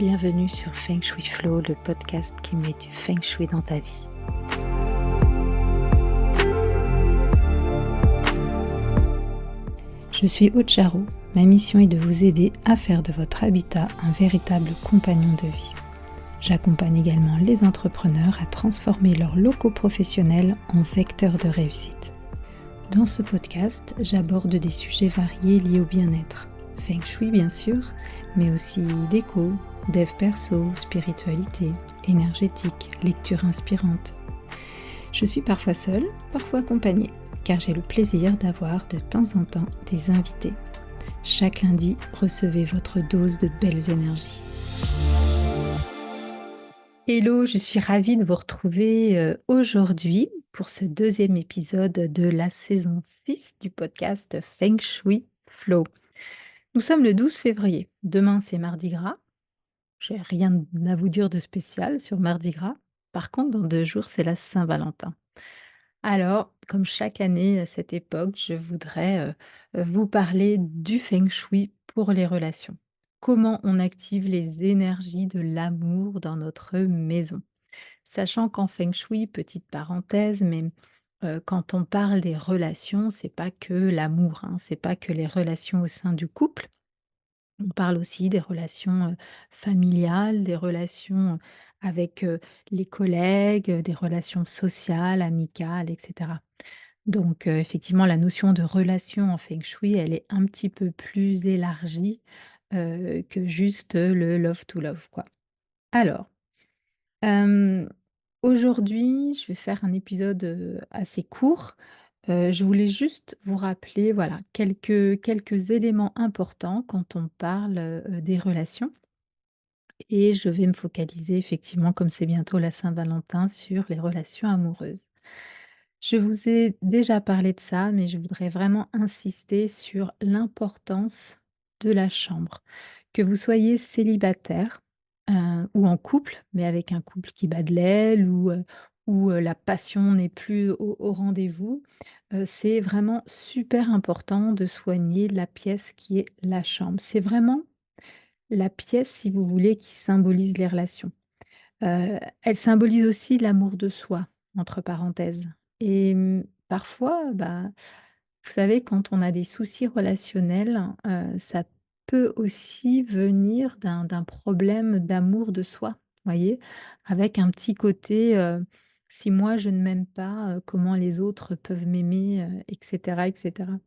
Bienvenue sur Feng Shui Flow, le podcast qui met du Feng Shui dans ta vie. Je suis Aude Charot. Ma mission est de vous aider à faire de votre habitat un véritable compagnon de vie. J'accompagne également les entrepreneurs à transformer leurs locaux professionnels en vecteurs de réussite. Dans ce podcast, j'aborde des sujets variés liés au bien-être. Feng Shui bien sûr, mais aussi déco, dev perso, spiritualité, énergétique, lecture inspirante. Je suis parfois seule, parfois accompagnée, car j'ai le plaisir d'avoir de temps en temps des invités. Chaque lundi, recevez votre dose de belles énergies. Hello, je suis ravie de vous retrouver aujourd'hui pour ce deuxième épisode de la saison 6 du podcast Feng Shui Flow. Nous sommes le 12 février. Demain, c'est Mardi Gras. J'ai rien à vous dire de spécial sur Mardi Gras. Par contre, dans 2 jours, c'est la Saint-Valentin. Alors, comme chaque année à cette époque, je voudrais vous parler du Feng Shui pour les relations. Comment on active les énergies de l'amour dans notre maison. Sachant qu'en Feng Shui, petite parenthèse, mais quand on parle des relations, c'est pas que l'amour, hein, c'est pas que les relations au sein du couple. On parle aussi des relations, familiales, des relations avec, les collègues, des relations sociales, amicales et cetera. Donc, effectivement, la notion de relation en feng shui, elle est un petit peu plus élargie, que juste, le love to love, quoi. Alors, hem, aujourd'hui, je vais faire un épisode, assez court. Je voulais juste vous rappeler, voilà, quelques éléments importants quand on parle, des relations et je vais me focaliser effectivement, comme c'est bientôt la Saint-Valentin, sur les relations amoureuses. Je vous ai déjà parlé de ça, mais je voudrais vraiment insister sur l'importance de la chambre. Que vous soyez célibataire, ou en couple, mais avec un couple qui bat de l'aile ou la passion n'est plus au rendez-vous, c'est vraiment super important de soigner la pièce qui est la chambre. C'est vraiment la pièce, si vous voulez, qui symbolise les relations. Elle symbolise aussi l'amour de soi, entre parenthèses et parfois, bah, vous savez, quand on a des soucis relationnels, ça peut aussi venir d'un problème d'amour de soi, voyez? Avec un petit côté, «Si moi je ne m'aime pas, comment les autres peuvent m'aimer?» Et cetera, et cetera.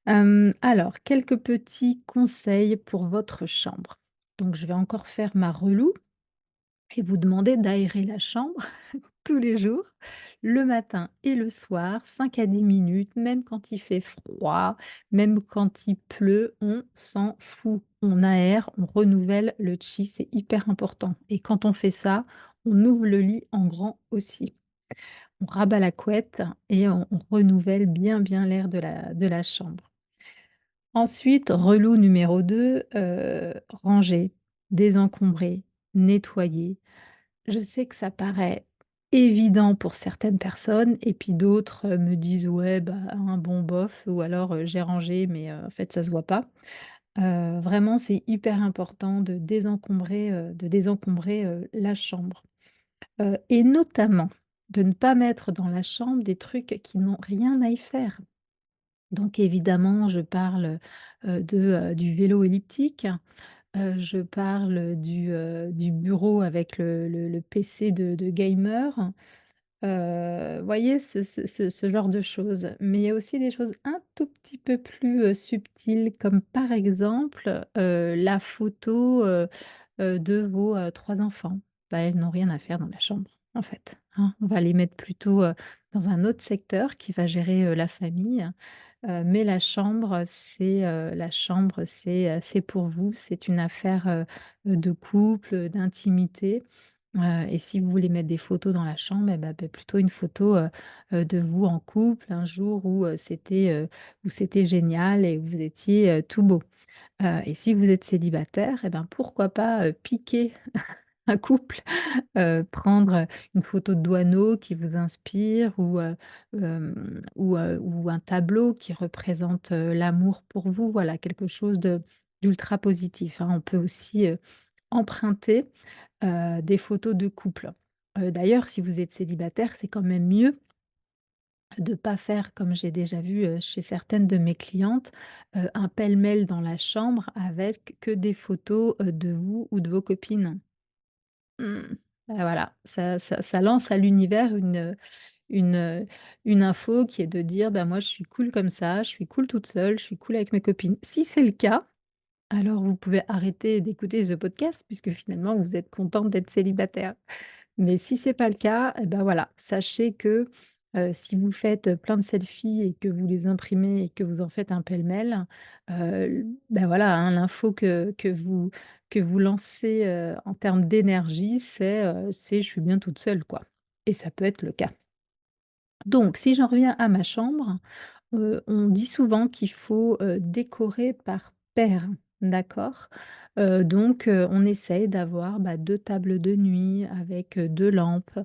Alors quelques petits conseils pour votre chambre. Donc je vais encore faire ma reloue et vous demander d'aérer la chambre tous les jours, le matin et le soir, 5 à 10 minutes, même quand il fait froid, même quand il pleut, on s'en fout. On aère, on renouvelle le chi, c'est hyper important et quand on fait ça, on ouvre le lit en grand aussi. On rabat la couette et on renouvelle bien l'air de la chambre. Ensuite, relou numéro 2, ranger, désencombrer, nettoyer. Je sais que ça paraît évident pour certaines personnes et puis d'autres, me disent: «Ouais, bah, un bon bof» ou alors, «J'ai rangé mais en fait ça se voit pas». Vraiment c'est hyper important de désencombrer la chambre, et notamment de ne pas mettre dans la chambre des trucs qui n'ont rien à y faire. Donc évidemment je parle, du vélo elliptique. Je parle du bureau avec le PC de gamer. Voyez ce genre de choses. Mais il y a aussi des choses un tout petit peu plus, subtiles comme par exemple, la photo, de vos, 3 enfants. Bah, elles n'ont rien à faire dans la chambre, en fait, hein. On va les mettre plutôt, dans un autre secteur qui va gérer, la famille. Mais la chambre, c'est pour vous, c'est une affaire, de couple, d'intimité, et si vous voulez mettre des photos dans la chambre et bah, plutôt une photo, de vous en couple, un jour où c'était génial et où vous étiez, tout beau. Et si vous êtes célibataire et ben, pourquoi pas, piquer un couple, prendre une photo de douaneau qui vous inspire ou un tableau qui représente, l'amour pour vous. Voilà, quelque chose d'ultra positif, hein. On peut aussi, emprunter, des photos de couple. D'ailleurs, si vous êtes célibataire, c'est quand même mieux de pas faire comme j'ai déjà vu, chez certaines de mes clientes, un pêle-mêle dans la chambre avec que des photos, de vous ou de vos copines. Mmh. Bah, voilà, ça lance à l'univers une, une info qui est de dire: «Bah, moi je suis cool comme ça, je suis cool toute seule, je suis cool avec mes copines». Si c'est le cas, alors vous pouvez arrêter d'écouter ce podcast puisque finalement vous êtes contente d'être célibataire. Mais si c'est pas le cas, et ben voilà, sachez que, si vous faites plein de selfies et que vous les imprimez et que vous en faites un pêle-mêle, bah, voilà, hein, l'info que vous lancez, en termes d'énergie, c'est: «Je suis bien toute seule», quoi, et ça peut être le cas. Donc si j'en reviens à ma chambre, on dit souvent qu'il faut, décorer par paire, d'accord? Donc on essaye d'avoir, bah, 2 tables de nuit avec, 2 lampes.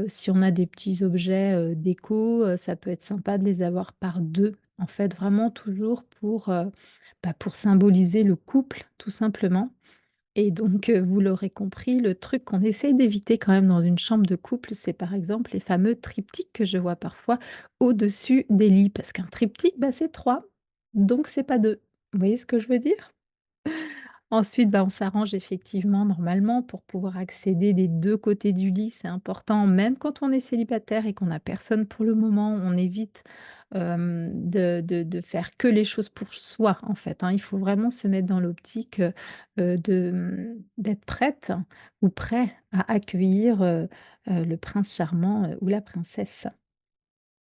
Si on a des petits objets, déco, ça peut être sympa de les avoir par 2. En fait, vraiment toujours pour, bah, pour symboliser le couple, tout simplement. Et donc, vous l'aurez compris, le truc qu'on essaye d'éviter quand même dans une chambre de couple, c'est par exemple les fameux triptyques que je vois parfois au-dessus des lits. Parce qu'un triptyque, bah, c'est 3, donc c'est pas 2. Vous voyez ce que je veux dire? Ensuite, bah, on s'arrange effectivement normalement pour pouvoir accéder des 2 côtés du lit, c'est important. Même quand on est célibataire et qu'on n'a personne pour le moment, on évite, de faire que les choses pour soi, en fait, hein. Il faut vraiment se mettre dans l'optique, d'être prête ou prêt à accueillir, le prince charmant, ou la princesse.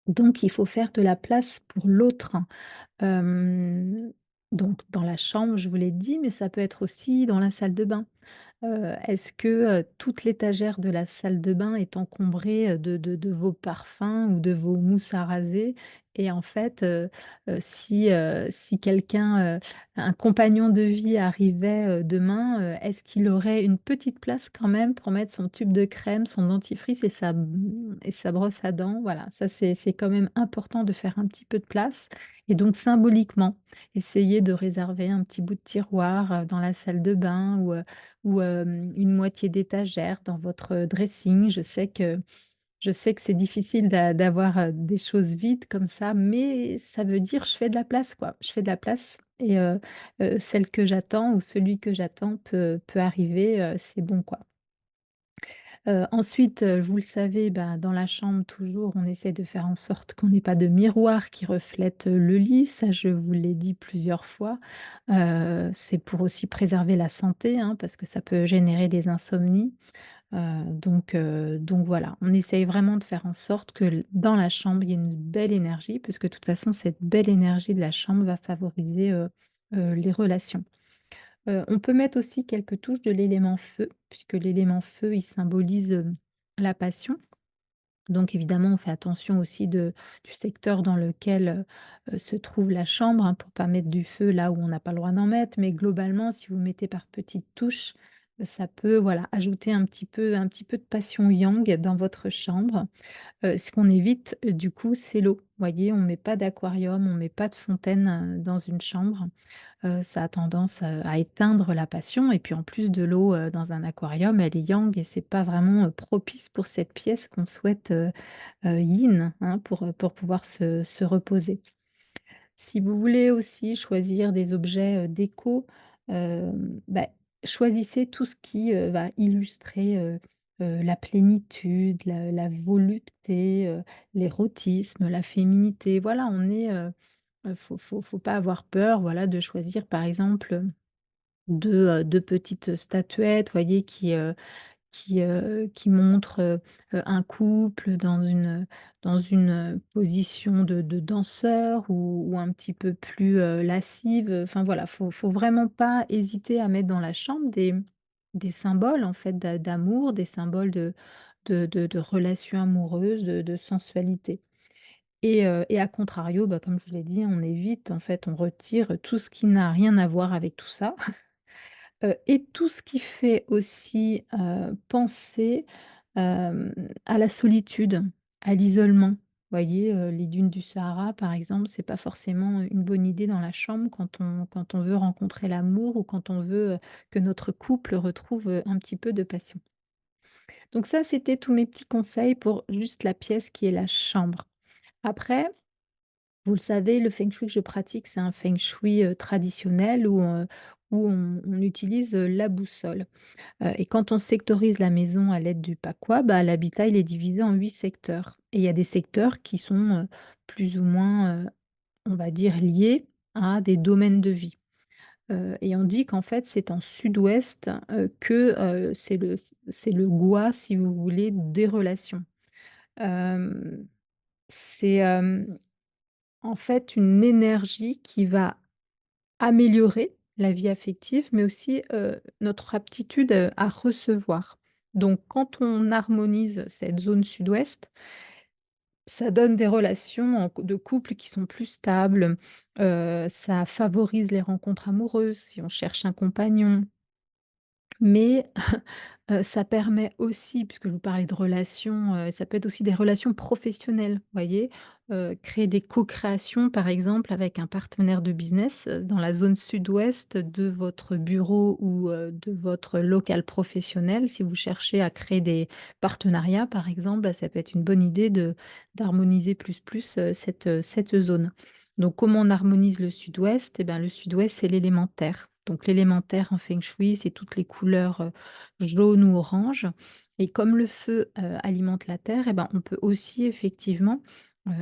Donc il faut faire de la place pour l'autre. Hem, donc dans la chambre, je vous l'ai dit, mais ça peut être aussi dans la salle de bain. Est-ce que, toute l'étagère de la salle de bain est encombrée, de vos parfums ou de vos mousses à raser? Et en fait, si quelqu'un, un compagnon de vie arrivait, demain, est-ce qu'il aurait une petite place quand même pour mettre son tube de crème, son dentifrice et sa brosse à dents? Voilà, ça c'est quand même important de faire un petit peu de place et donc symboliquement, essayer de réserver un petit bout de tiroir, dans la salle de bain ou une moitié d'étagère dans votre dressing. Je sais que c'est difficile d'avoir, des choses vides comme ça, mais ça veut dire: «Je fais de la place, quoi». Je fais de la place et celle que j'attends ou celui que j'attends peut arriver, c'est bon, quoi. Ensuite, vous le savez, bah, dans la chambre toujours, on essaie de faire en sorte qu'on n'ait pas de miroir qui reflète, le lit. Ça, je vous l'ai dit plusieurs fois. C'est pour aussi préserver la santé, hein, parce que ça peut générer des insomnies. Donc voilà, on essaye vraiment de faire en sorte que dans la chambre, il y ait une belle énergie, puisque de toute façon, cette belle énergie de la chambre va favoriser, les relations. On peut mettre aussi quelques touches de l'élément feu, puisque l'élément feu, il symbolise, la passion. Donc évidemment, on fait attention aussi du secteur dans lequel, se trouve la chambre, hein, pour pas mettre du feu là où on n'a pas le droit d'en mettre. Mais globalement, si vous mettez par petites touches, ça peut, voilà, ajouter un petit peu de passion yang dans votre chambre. Ce qu'on évite, du coup, c'est l'eau. Vous voyez, on met pas d'aquarium, on met pas de fontaine, dans une chambre. Ça a tendance, à éteindre la passion et puis en plus de l'eau, dans un aquarium, elle est yang et c'est pas vraiment, propice pour cette pièce qu'on souhaite, yin, hein, pour pouvoir se reposer. Si vous voulez aussi choisir des objets, déco, bah, choisissez tout ce qui, va illustrer, la plénitude, la volupté, l'érotisme, la féminité. Voilà, faut pas avoir peur, voilà, de choisir par exemple, 2 petites statuettes, voyez, qui montre, un couple dans une position de danseur ou un petit peu plus, lascive, enfin voilà, faut vraiment pas hésiter à mettre dans la chambre des symboles en fait d'amour, des symboles de relations amoureuses, de sensualité et à contrario, bah, comme je vous l'ai dit, on évite en fait, on retire tout ce qui n'a rien à voir avec tout ça. Et tout ce qui fait aussi, penser, à la solitude, à l'isolement. Voyez, les dunes du Sahara, par exemple, c'est pas forcément une bonne idée dans la chambre quand on veut rencontrer l'amour ou quand on veut, que notre couple retrouve, un petit peu de passion. Donc ça, c'était tous mes petits conseils pour juste la pièce qui est la chambre. Après, vous le savez, le feng shui que je pratique, c'est un feng shui, traditionnel où on utilise, la boussole. Et quand on sectorise la maison à l'aide du pakwa, bah, l'habitat, il est divisé en 8 secteurs et il y a des secteurs qui sont, plus ou moins, on va dire liés à des domaines de vie. Et on dit qu'en fait, c'est en sud-ouest, que, c'est le gua, si vous voulez, des relations. Hem, c'est, en fait une énergie qui va améliorer la vie affective, mais aussi, notre aptitude, à recevoir. Donc quand on harmonise cette zone sud-ouest, ça donne des relations en cou de couple qui sont plus stables, ça favorise les rencontres amoureuses si on cherche un compagnon. Mais ça permet aussi, puisque je vous parlais de relations, ça peut être aussi des relations professionnelles, vous voyez? Créer des co-créations, par exemple, avec un partenaire de business, dans la zone sud-ouest de votre bureau ou, de votre local professionnel. Si vous cherchez à créer des partenariats, par exemple, bah, ça peut être une bonne idée de d'harmoniser plus, cette zone. Donc comment on harmonise le sud-ouest? Et ben, le sud-ouest, c'est l'élémentaire. Donc l'élémentaire en feng shui, c'est toutes les couleurs, jaune ou orange et comme le feu, alimente la terre et ben, on peut aussi effectivement,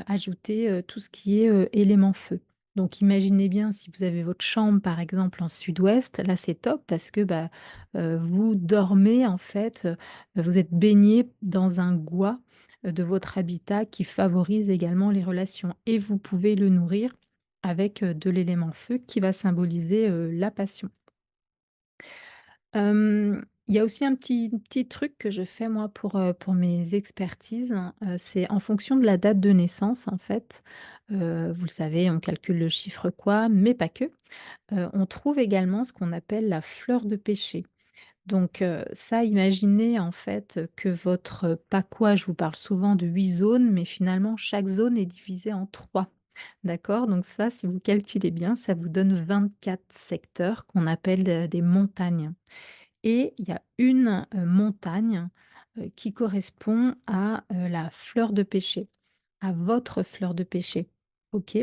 ajouter, tout ce qui est, élément feu. Donc imaginez bien si vous avez votre chambre par exemple en sud-ouest, là c'est top parce que, bah, vous dormez en fait, vous êtes baigné dans un gua, de votre habitat qui favorise également les relations et vous pouvez le nourrir avec, de l'élément feu qui va symboliser, la passion. Il y a aussi un petit truc que je fais moi pour mes expertises, c'est en fonction de la date de naissance en fait, vous le savez, on calcule le chiffre quoi, mais pas que. On trouve également ce qu'on appelle la fleur de péché. Donc ça, imaginez en fait que votre pakwa, je vous parle souvent de 8 zones, mais finalement chaque zone est divisée en 3. D'accord? Donc ça, si vous calculez bien, ça vous donne 24 secteurs qu'on appelle, des montagnes. Et il y a une, montagne, qui correspond à, la fleur de péché, à votre fleur de péché. OK?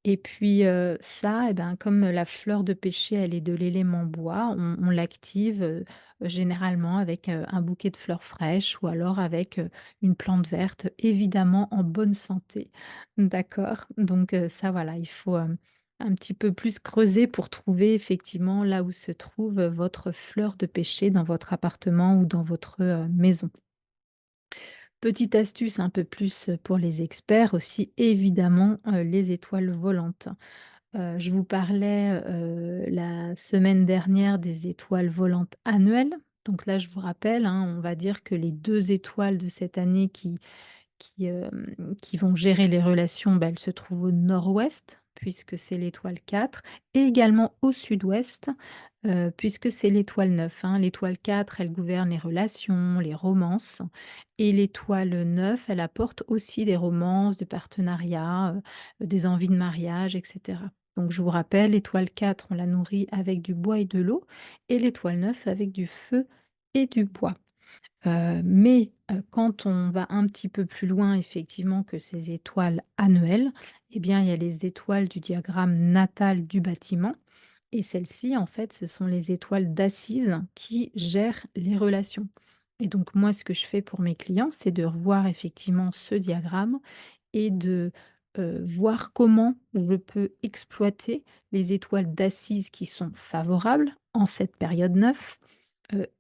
Et puis, ça et ben, comme la fleur de pêcher, elle est de l'élément bois, on l'active, généralement avec, un bouquet de fleurs fraîches ou alors avec, une plante verte, évidemment en bonne santé. D'accord? Donc, ça voilà, il faut, un petit peu plus creuser pour trouver effectivement là où se trouve, votre fleur de pêcher dans votre appartement ou dans votre, maison. Petite astuce un peu plus, pour les experts aussi, évidemment, les étoiles volantes. Je vous parlais, la semaine dernière des étoiles volantes annuelles. Donc là, je vous rappelle, hein, on va dire que les 2 étoiles de cette année qui vont gérer les relations, bah, elles se trouvent au nord-ouest, puisque c'est l'étoile 4, et également au sud-ouest, puisque c'est l'étoile 9, hein. L'étoile 4, elle gouverne les relations, les romances et l'étoile 9, elle apporte aussi des romances, des partenariats, des envies de mariage et cetera. Donc je vous rappelle, l'étoile 4, on la nourrit avec du bois et de l'eau et l'étoile 9 avec du feu et du bois. Mais quand on va un petit peu plus loin effectivement que ces étoiles annuelles, eh bien il y a les étoiles du diagramme natal du bâtiment et celles-ci, en fait, ce sont les étoiles d'assises qui gèrent les relations. Et donc moi, ce que je fais pour mes clients, c'est de revoir effectivement ce diagramme et de, voir comment je peux exploiter les étoiles d'assises qui sont favorables en cette période 9,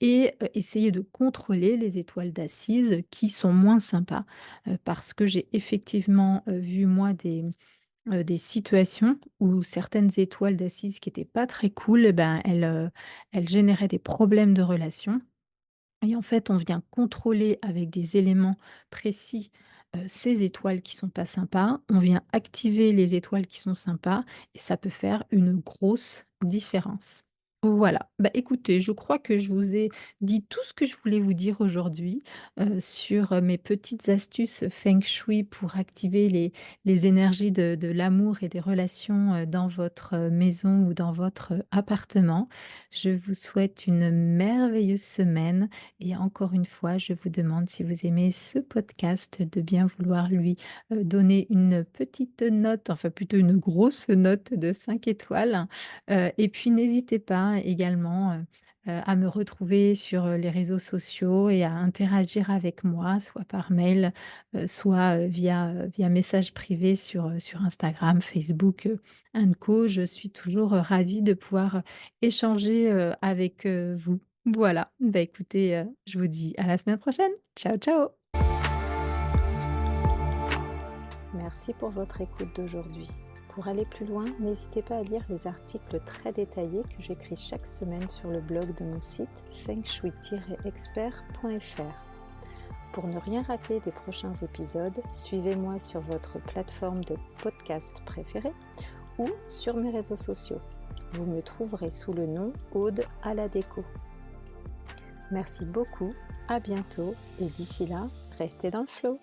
et essayer de contrôler les étoiles d'assises qui sont moins sympas. Parce que j'ai effectivement, vu moi des situations où certaines étoiles d'assises qui étaient pas très cool et ben, elles généraient des problèmes de relations et en fait, on vient contrôler avec des éléments précis, ces étoiles qui sont pas sympas. On vient activer les étoiles qui sont sympas et ça peut faire une grosse différence. Voilà. Bah, écoutez, je crois que je vous ai dit tout ce que je voulais vous dire aujourd'hui, sur, mes petites astuces feng shui pour activer les énergies de l'amour et des relations, dans votre, maison ou dans votre, appartement. Je vous souhaite une merveilleuse semaine et encore une fois, je vous demande si vous aimez ce podcast de bien vouloir lui, donner une petite note, enfin plutôt une grosse note de 5 étoiles. Et puis n'hésitez pas également, à me retrouver sur, les réseaux sociaux et à interagir avec moi, soit par mail, soit, via message privé sur Instagram, Facebook, and co. Je suis toujours, ravie de pouvoir, échanger, avec, vous. Voilà, bah, écoutez, je vous dis à la semaine prochaine. Ciao, ciao. Merci pour votre écoute d'aujourd'hui. Pour aller plus loin, n'hésitez pas à lire les articles très détaillés que j'écris chaque semaine sur le blog de mon site fengshui-expert.fr. Pour ne rien rater des prochains épisodes, suivez-moi sur votre plateforme de podcast préférée ou sur mes réseaux sociaux. Vous me trouverez sous le nom Aude à la déco. Merci beaucoup, à bientôt et d'ici là, restez dans le flow.